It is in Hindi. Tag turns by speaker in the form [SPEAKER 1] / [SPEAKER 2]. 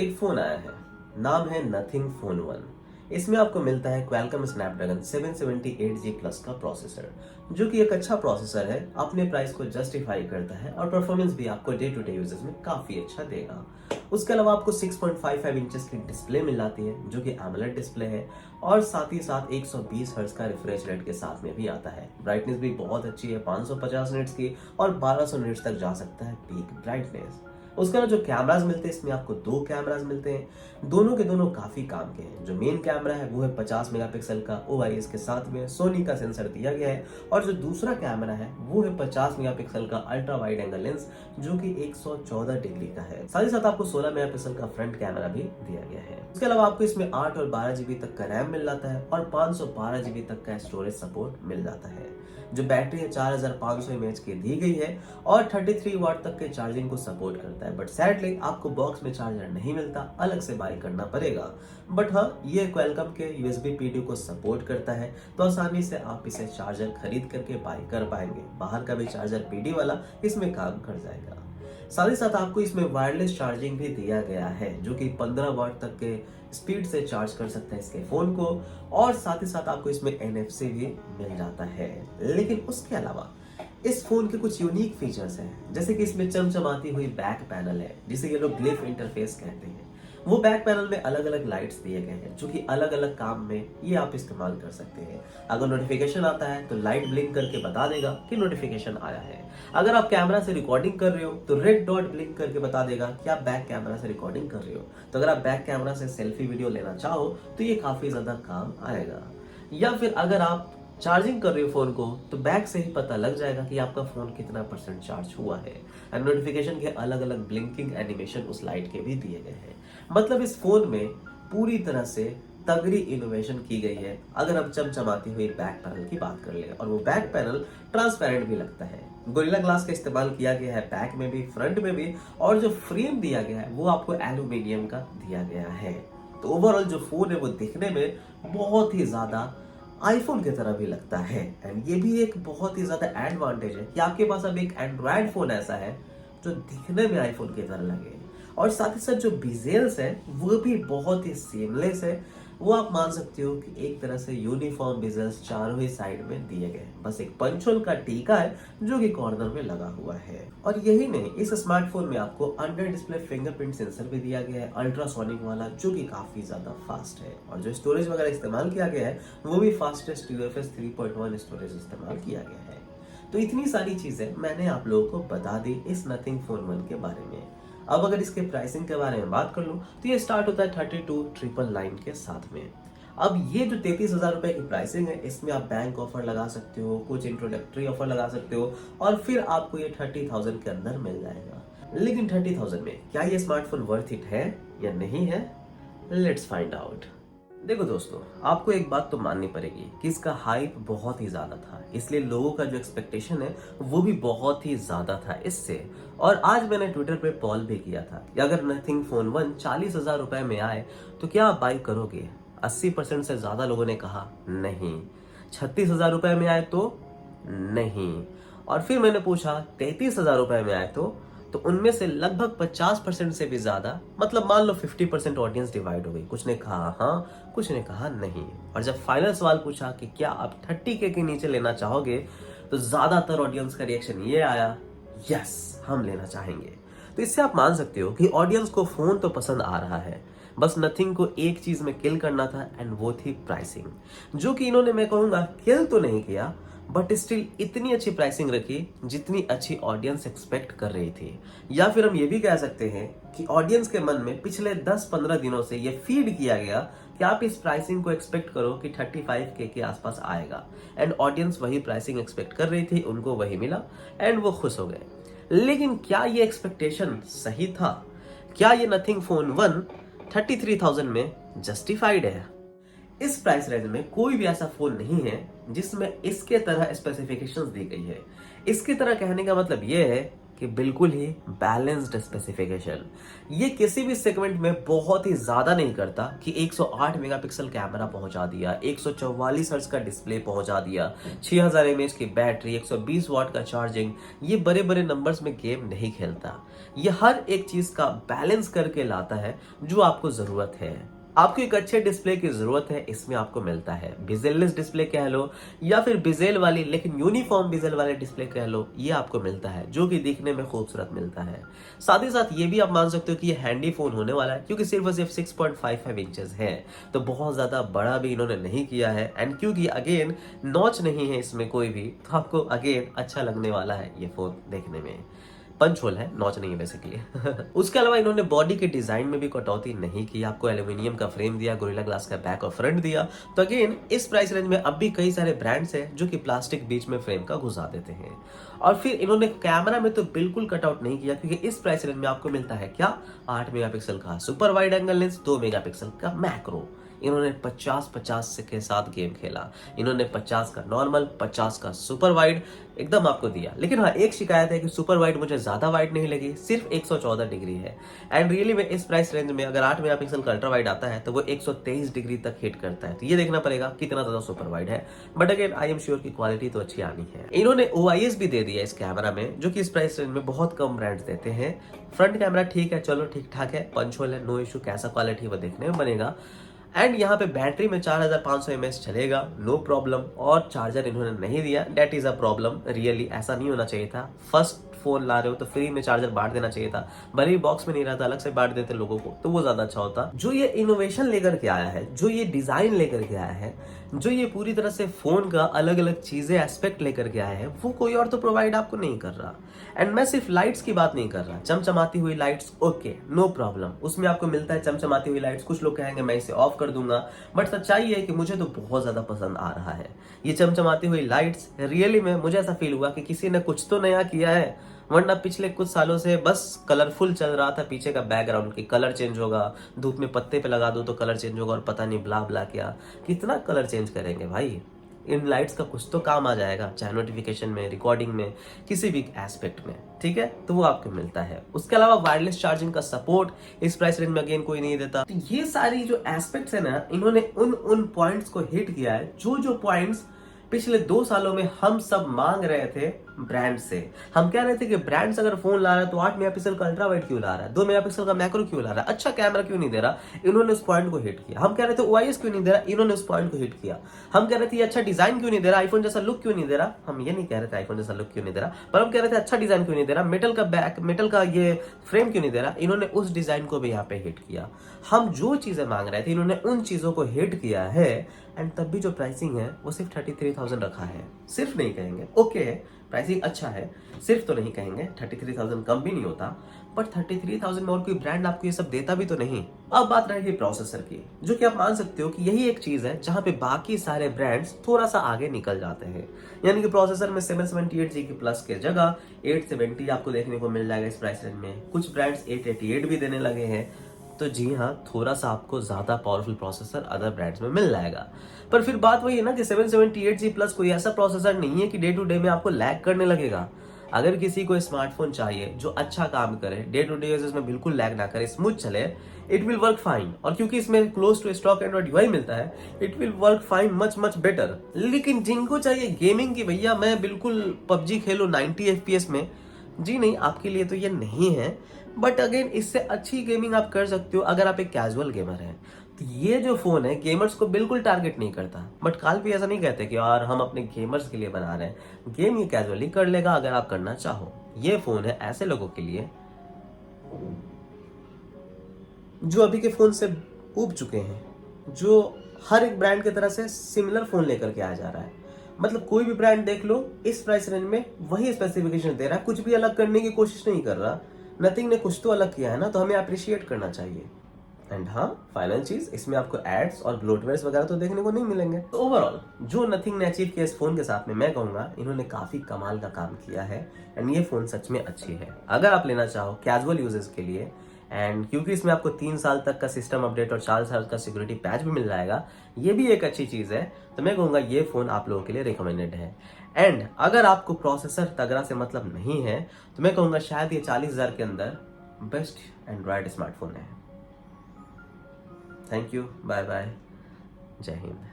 [SPEAKER 1] एक फ़ोन आया है, नाम है नथिंग फ़ोन 1। इसमें आपको मिलता है क्वालकॉम स्नैपड्रैगन 778G प्लस का प्रोसेसर, जो कि एक अच्छा प्रोसेसर है, अपने प्राइस को जस्टिफाई करता है और परफॉर्मेंस भी आपको डे टू डे यूजेस में काफ़ी अच्छा देगा। उसके अलावा आपको 6.55 इंचेस की डिस्प्ले मिल जाती है, जो कि एमोलेड डिस्प्ले है, और साथ ही साथ 120 हर्ट्ज का रिफ्रेश रेट के साथ में भी आता है। ब्राइटनेस भी बहुत अच्छी है, 550 निट्स की, और 1200 निट्स तक जा सकता है पीक ब्राइटनेस। उसके अलावा जो कैमरास मिलते हैं, इसमें आपको 2 कैमरास मिलते हैं, दोनों के दोनों काफी काम के हैं। जो मेन कैमरा है वो है 50 मेगापिक्सल का OIS के साथ में सोनी का सेंसर दिया गया है, और जो दूसरा कैमरा है वो है 50 मेगापिक्सल का अल्ट्रा वाइड एंगल लेंस, जो कि 114 डिग्री का है। साथ ही साथ आपको 16 मेगापिक्सल का फ्रंट कैमरा भी दिया गया है। इसके अलावा आपको इसमें 8 और 12 जीबी तक का रैम मिल जाता है, और 512 जीबी तक का स्टोरेज सपोर्ट मिल जाता है। जो बैटरी है 4500 mAh की दी गई है, और 33 वाट तक के चार्जिंग को सपोर्ट करता है। बट सैडली आपको बॉक्स में चार्जर नहीं मिलता, अलग से बाय करना पड़ेगा। बट हाँ, ये क्वालकॉम के USB PD को सपोर्ट करता है, तो आसानी से आप इसे चार्जर खरीद करके बाय कर पाएंगे। बाहर का भी चार्जर PD वाला इसमें काम कर जाएगा। साथ ही साथ आपको इसमें वायरलेस चार्जिंग भी दिया गया है, जो कि 15 वाट तक के स्पीड से चार्ज कर सकता है इसके फोन को, और साथ ही साथ आपको इसमें NFC भी मिल जाता है। लेकिन उसके अलावा इस फोन के कुछ यूनिक फीचर्स हैं, जैसे कि इसमें चमचमाती हुई बैक पैनल है, जिसे ये लोग ग्लिफ इंटरफेस कहते हैं। वो बैक पैनल में अलग अलग लाइट्स दिए गए हैं, जो कि अलग अलग काम में ये आप इस्तेमाल कर सकते हैं। अगर नोटिफिकेशन आता है तो लाइट ब्लिंक करके बता देगा कि नोटिफिकेशन आया है। अगर आप कैमरा से रिकॉर्डिंग कर रहे हो तो रेड डॉट ब्लिंक करके बता देगा कि आप बैक कैमरा से रिकॉर्डिंग कर रहे हो। तो अगर आप बैक कैमरा से सेल्फी वीडियो लेना चाहो तो ये काफी ज्यादा काम आएगा। या फिर अगर आप चार्जिंग कर रहे हो फोन को, तो बैक से ही पता लग जाएगा कि आपका फोन कितना % चार्ज हुआ है। एंड नोटिफिकेशन के अलग अलग ब्लिंकिंग एनिमेशन उस लाइट के भी दिए गए हैं। मतलब इस फोन में पूरी तरह से तगड़ी इनोवेशन की गई है, अगर हम चमचमाती हुई बैक पैनल की बात कर ले। और वो बैक पैनल ट्रांसपेरेंट भी लगता है। गोरिल्ला ग्लास का इस्तेमाल किया गया है, बैक में भी फ्रंट में भी, और जो फ्रेम दिया गया है वो आपको एल्यूमिनियम का दिया गया है। तो ओवरऑल जो फोन है वो दिखने में बहुत ही ज्यादा आईफोन की तरह भी लगता है। एंड ये भी एक बहुत ही ज्यादा एडवांटेज है कि आपके पास अब एक एंड्रॉयड फोन ऐसा है जो दिखने में आईफोन की तरह लगे, और साथ ही साथ जो बिजेल्स है वो भी बहुत ही सीमलेस है। वो आप मान सकते हो कि एक तरह से यूनिफॉर्म बिजेल्स चारों ही साइड में दिए गए, बस एक पंच होल का टीका है जो कि कॉर्नर में लगा हुआ है। और यही नहीं, इस स्मार्टफोन में आपको अंडर डिस्प्ले फिंगरप्रिंट सेंसर भी दिया गया है, अल्ट्रासोनिक वाला, जो कि काफी ज्यादा फास्ट है। और जो स्टोरेज वगैरह इस्तेमाल किया गया है वो भी फास्टेस्ट UFS 3.1 स्टोरेज इस्तेमाल किया गया है। तो इतनी सारी चीजें मैंने आप लोगों को बता दी इस नथिंग फोन 1 के बारे में। अब अगर इसके प्राइसिंग के बारे में बात कर लूं तो ये स्टार्ट होता है 32,999 के साथ में। अब ये जो 33,000 रुपए की प्राइसिंग है, इसमें आप बैंक ऑफर लगा सकते हो, कुछ इंट्रोडक्टरी ऑफर लगा सकते हो, और फिर आपको ये 30,000 के अंदर मिल जाएगा। लेकिन 30,000 में क्या ये स्मार्टफोन वर्थ इट है या नहीं है? Let's find out. देखो दोस्तों, आपको एक बात तो माननी पड़ेगी कि इसका हाइप बहुत ही ज्यादा था, इसलिए लोगों का जो एक्सपेक्टेशन है वो भी बहुत ही ज्यादा था इससे। और आज मैंने ट्विटर पे पॉल भी किया था कि अगर नथिंग फोन 1 40,000 रुपए में आए तो क्या आप बाई करोगे? 80% से ज्यादा लोगों ने कहा नहीं। 36,000 रुपए में आए तो नहीं। और फिर मैंने पूछा 33,000 रुपए में आए तो उनमें से लगभग 50% से भी ज्यादा, मतलब मान लो 50% ऑडियंस डिवाइड हो गई। कुछ ने कहा हाँ, कुछ ने कहा नहीं। और जब फाइनल सवाल पूछा कि क्या आप 30K के नीचे लेना चाहोगे, तो ज्यादातर ऑडियंस का रिएक्शन ये आया, यस हम लेना चाहेंगे। तो इससे आप मान सकते हो कि ऑडियंस को फोन तो पसंद आ रहा है, बस नथिंग को एक चीज में किल करना था, एंड वो थी प्राइसिंग, जो कि इन्होंने, मैं कहूंगा, किल तो नहीं किया, बट स्टिल इतनी अच्छी प्राइसिंग रखी जितनी अच्छी ऑडियंस एक्सपेक्ट कर रही थी। या फिर हम ये भी कह सकते हैं कि ऑडियंस के मन में पिछले 10-15 दिनों से ये फीड किया गया कि आप इस प्राइसिंग को एक्सपेक्ट करो कि 35K के आसपास आएगा, एंड ऑडियंस वही प्राइसिंग एक्सपेक्ट कर रही थी, उनको वही मिला, एंड वो खुश हो गए। लेकिन क्या ये एक्सपेक्टेशन सही था? क्या ये नथिंग फोन 1 33,000 में जस्टिफाइड है? इस प्राइस रेंज में कोई भी ऐसा फोन नहीं है जिसमें इसके तरह स्पेसिफिकेशंस दी गई है। इसके तरह कहने का मतलब यह है कि बिल्कुल ही बैलेंस्ड स्पेसिफिकेशन। ये किसी भी सेगमेंट में बहुत ही ज़्यादा नहीं करता कि 108 मेगापिक्सल कैमरा पहुंचा दिया, 144 हर्ट्ज का डिस्प्ले पहुंचा दिया, 6000 एमएएच की बैटरी, 120 वाट का चार्जिंग। ये बड़े बड़े नंबर्स में गेम नहीं खेलता। ये हर एक चीज़ का बैलेंस करके लाता है जो आपको ज़रूरत है। आपको एक अच्छे डिस्प्ले की जरूरत है, इसमें आपको मिलता है। बिजेललेस डिस्प्ले कह लो या फिर बिजेल वाली लेकिन यूनिफॉर्म बिजेल वाले डिस्प्ले कह लो, ये आपको मिलता है जो कि दिखने में खूबसूरत मिलता है। साथ ही साथ ये भी आप मान सकते हो कि ये हैंडी फोन होने वाला है क्योंकि सिर्फ और सिर्फ 6.55 इंचेस है, तो बहुत ज्यादा बड़ा भी इन्होंने नहीं किया है। एंड क्योंकि अगेन नॉच नहीं है इसमें कोई भी, तो आपको अगेन अच्छा लगने वाला है ये फोन देखने में। पंच होल है, नॉच नहीं है बेसिकली। उसके अलावा इन्होंने बॉडी के डिजाइन में भी कटौती नहीं की, आपको एल्यूमिनियम का फ्रेम दिया, गोरिल्ला ग्लास का बैक और फ्रंट दिया। तो अगेन इस प्राइस रेंज में अब भी कई सारे ब्रांड्स हैं जो कि प्लास्टिक बीच में फ्रेम का घुसा देते हैं। और फिर इन्होंने कैमरा में तो बिल्कुल कटआउट नहीं किया क्योंकि इस प्राइस रेंज में आपको मिलता है क्या, 8 मेगापिक्सल का super wide angle lens, 2 megapixel का मैक्रो। इन्होंने 50-50 के साथ गेम खेला। इन्होंने 50 का नॉर्मल, 50 का सुपर वाइड एकदम आपको दिया। लेकिन हाँ, एक शिकायत है कि सुपर वाइड मुझे ज्यादा वाइड नहीं लगी, सिर्फ 114 डिग्री है। एंड रियली में इस प्राइस रेंज में अगर 8 मेगापिक्सल का अल्ट्रा वाइड आता है तो वो 123 डिग्री तक हिट करता है। तो ये देखना पड़ेगा कितना ज्यादा सुपर वाइड है। But again I am sure की क्वालिटी तो अच्छी आनी है। इन्होंने OIS भी दे दिया इस कैमरा में, जो कि इस प्राइस रेंज में बहुत कम ब्रांड्स देते हैं। फ्रंट कैमरा ठीक है, चलो ठीक ठाक है, पंच होल है, नो इशू। कैसा क्वालिटी वो देखने में बनेगा। एंड यहाँ पे बैटरी में 4500 mAh चलेगा, नो प्रॉब्लम। और चार्जर इन्होंने नहीं दिया, that is a problem. Really ऐसा नहीं होना चाहिए था। फर्स्ट फोन ला रहे हो तो फ्री में चार्जर बांट देना चाहिए था। भले ही बॉक्स में नहीं रहता, अलग से बांट देते लोगों को तो वो ज्यादा अच्छा होता। जो ये इनोवेशन लेकर के आया है, जो ये डिजाइन लेकर के आया है, जो ये पूरी तरह से फोन का अलग अलग चीजें एस्पेक्ट लेकर के आया है, वो कोई और तो प्रोवाइड आपको नहीं कर रहा। एंड मैं सिर्फ लाइट्स की बात नहीं कर रहा, चमचमाती हुई लाइट्स, ओके नो प्रॉब्लम, उसमें आपको मिलता है चमचमाती हुई लाइट्स। कुछ लोग कहेंगे मैं इसे ऑफ कर दूंगा, बट सच्चाई है कि मुझे तो बहुत ज्यादा पसंद आ रहा है ये चमचमाती हुई लाइट्स। रियली में मुझे ऐसा फील हुआ कि किसी ने कुछ तो नया किया है, वरना पिछले कुछ सालों से बस कलरफुल चल रहा था। पीछे का बैकग्राउंड की कलर चेंज होगा, धूप में पत्ते पे लगा दो तो कलर चेंज होगा, और पता नहीं ब्ला ब्ला क्या, कितना कलर चेंज करेंगे भाई। इन लाइट्स का कुछ तो काम आ जाएगा, चाहे नोटिफिकेशन में, रिकॉर्डिंग में, किसी भी एस्पेक्ट में, ठीक है। तो वो आपको मिलता है। उसके अलावा वायरलेस चार्जिंग का सपोर्ट इस प्राइस रेंज में अगेन कोई नहीं देता। तो ये सारी जो एस्पेक्ट्स है ना, इन्होंने उन पॉइंट्स को हिट किया है जो पॉइंट्स पिछले 2 सालों में हम सब मांग रहे थे ब्रांड से। हम कह रहे थे कि ब्रांड्स अगर फोन ला रहा है तो 8 मेगापिक्सल का अल्ट्रा वाइड क्यों ला रहा है, 2 मेगापिक्सल का मैक्रो क्यों ला रहा है, अच्छा कैमरा क्यों नहीं दे रहा। इन्होंने उस पॉइंट को हिट किया। हम कह रहे थे OIS क्यों नहीं दे रहा, इन्होंने उस पॉइंट को हिट किया। हम कह रहे थे अच्छा डिजाइन क्यों नहीं दे रहा, आईफोन जैसा लुक क्यों नहीं दे रहा। हम ये नहीं कह रहे थे आईफोन जैसा लुक क्यों नहीं दे रहा, पर हम कह रहे थे अच्छा डिजाइन क्यों नहीं दे रहा, मेटल का ये फ्रेम क्यों नहीं दे रहा। इन्होंने उस डिजाइन को भी यहाँ पे हिट किया। हम जो चीजें मांग रहे थे इन्होंने उन चीजों को हिट किया है। एंड तब भी जो प्राइसिंग है वो सिर्फ 33,000 रखा है। सिर्फ नहीं कहेंगे, ओके प्राइसिंग अच्छा है, सिर्फ तो नहीं कहेंगे, 33,000 कम भी नहीं होता, बट 33,000 में और कोई ब्रांड आपको ये सब देता भी तो नहीं। अब बात रहेगी प्रोसेसर की, जो कि आप मान सकते हो कि यही एक चीज है जहां पे बाकी सारे ब्रांड्स थोड़ा सा आगे निकल जाते हैं। यानी कि प्रोसेसर में 778GB प्लस के जगह 870 आपको देखने को मिल जाएगा इस प्राइस रेंज में। कुछ ब्रांड्स 888 भी देने लगे हैं। तो जी हाँ, थोड़ा सा आपको ज्यादा पावरफुल प्रोसेसर अदर ब्रांड्स में मिल जाएगा। पर फिर बात वही है ना कि 778G प्लस कोई ऐसा प्रोसेसर नहीं है कि डे टू डे में आपको लैग करने लगेगा। अगर किसी को स्मार्टफोन चाहिए जो अच्छा काम करे, डे टू डे यूजेस में बिल्कुल लैग ना करे, स्मूथ चले, इट विल वर्क फाइन। और क्योंकि इसमें close to stock Android UI मिलता है, it will work fine, much better. लेकिन जिनको चाहिए गेमिंग की, भैया मैं बिल्कुल PUBG खेलूं 90 FPS में, जी नहीं, आपके लिए तो ये नहीं है। बट अगेन इससे अच्छी गेमिंग आप कर सकते हो अगर आप एक कैजुअल गेमर हैं। तो ये जो फोन है गेमर्स को बिल्कुल टारगेट नहीं करता। बट काल भी ऐसा नहीं कहते कि यार हम अपने गेमर्स के लिए बना रहे हैं, गेम ये कैजुअली कर लेगा अगर आप करना चाहो। ये फोन है ऐसे लोगों के लिए जो अभी के फोन से ऊब चुके हैं, जो हर एक ब्रांड की तरह से सिमिलर फोन लेकर के आ जा रहा है। मतलब कोई भी ब्रांड देख लो इस प्राइस रेंज में वही स्पेसिफिकेशन दे रहा है, कुछ भी अलग करने की कोशिश नहीं कर रहा। नथिंग ने कुछ तो अलग किया है ना, तो हमें अप्रिशिएट करना चाहिए। एंड हाँ, फाइनल चीज, इसमें आपको एड्स और ब्लोटवेयर्स वगैरह तो देखने को नहीं मिलेंगे। तो ओवरऑल जो नथिंग ने अचीव किया इस फोन के साथ में, मैं कहूंगा इन्होंने काफी कमाल का काम किया है। एंड ये फोन सच में अच्छी है अगर आप लेना चाहो कैजुअल यूजेस के लिए। एंड क्योंकि इसमें आपको 3 साल तक का सिस्टम अपडेट और 4 साल का सिक्योरिटी पैच भी मिल जाएगा, ये भी एक अच्छी चीज है। तो मैं कहूंगा ये फोन आप लोगों के लिए रिकमेंडेड है। एंड अगर आपको प्रोसेसर तगड़ा से मतलब नहीं है तो मैं कहूँगा शायद ये 40,000 के अंदर बेस्ट एंड्रॉयड स्मार्टफोन है। थैंक यू, बाय बाय, जय हिंद।